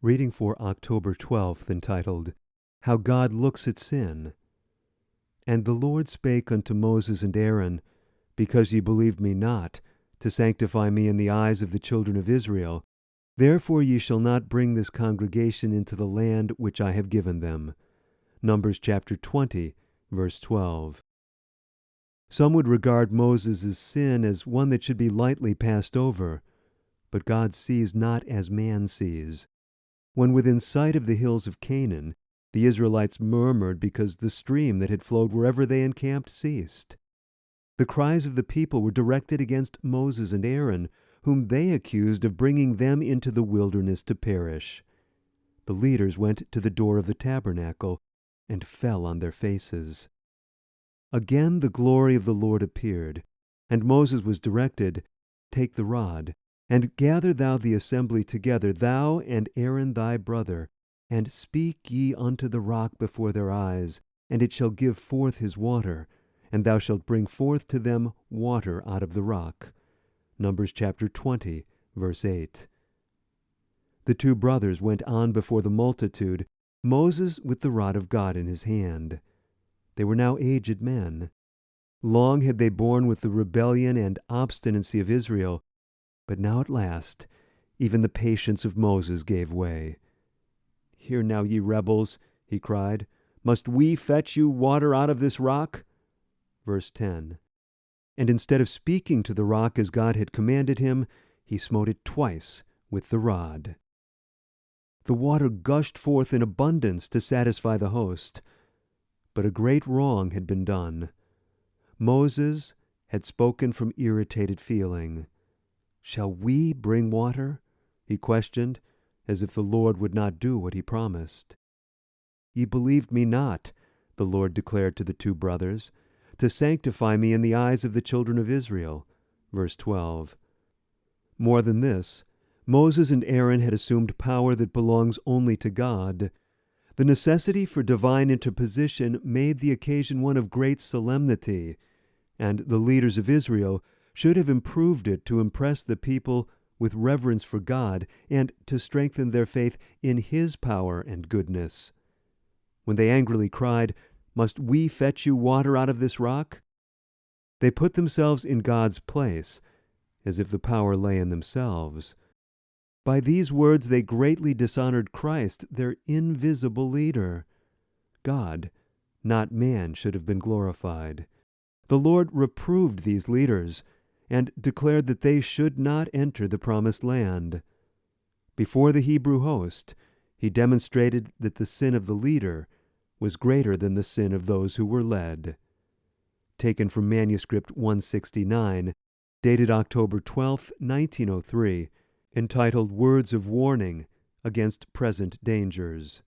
Reading for October 12th, entitled, How God Looks at Sin. And the Lord spake unto Moses and Aaron, Because ye believed me not, to sanctify me in the eyes of the children of Israel, therefore ye shall not bring this congregation into the land which I have given them. Numbers chapter 20, verse 12. Some would regard Moses' sin as one that should be lightly passed over, but God sees not as man sees. When within sight of the hills of Canaan, the Israelites murmured because the stream that had flowed wherever they encamped ceased. The cries of the people were directed against Moses and Aaron, whom they accused of bringing them into the wilderness to perish. The leaders went to the door of the tabernacle and fell on their faces. Again the glory of the Lord appeared, and Moses was directed, Take the rod, and gather thou the assembly together, thou and Aaron thy brother, and speak ye unto the rock before their eyes, and it shall give forth his water, and thou shalt bring forth to them water out of the rock. Numbers chapter 20, verse 8. The two brothers went on before the multitude, Moses with the rod of God in his hand. They were now aged men. Long had they borne with the rebellion and obstinacy of Israel, but now at last even the patience of Moses gave way. Hear now, ye rebels, he cried, must we fetch you water out of this rock? Verse 10. And instead of speaking to the rock as God had commanded him, he smote it twice with the rod. The water gushed forth in abundance to satisfy the host. But a great wrong had been done. Moses had spoken from irritated feeling. Shall we bring water? He questioned, as if the Lord would not do what he promised. Ye believed me not, the Lord declared to the two brothers, to sanctify me in the eyes of the children of Israel. Verse 12. More than this, Moses and Aaron had assumed power that belongs only to God. The necessity for divine interposition made the occasion one of great solemnity, and the leaders of Israel should have improved it to impress the people with reverence for God and to strengthen their faith in His power and goodness. When they angrily cried, Must we fetch you water out of this rock? They put themselves in God's place, as if the power lay in themselves. By these words they greatly dishonored Christ, their invisible leader. God, not man, should have been glorified. The Lord reproved these leaders and declared that they should not enter the promised land. Before the Hebrew host, he demonstrated that the sin of the leader was greater than the sin of those who were led. Taken from manuscript 169, dated October 12, 1903, entitled Words of Warning Against Present Dangers.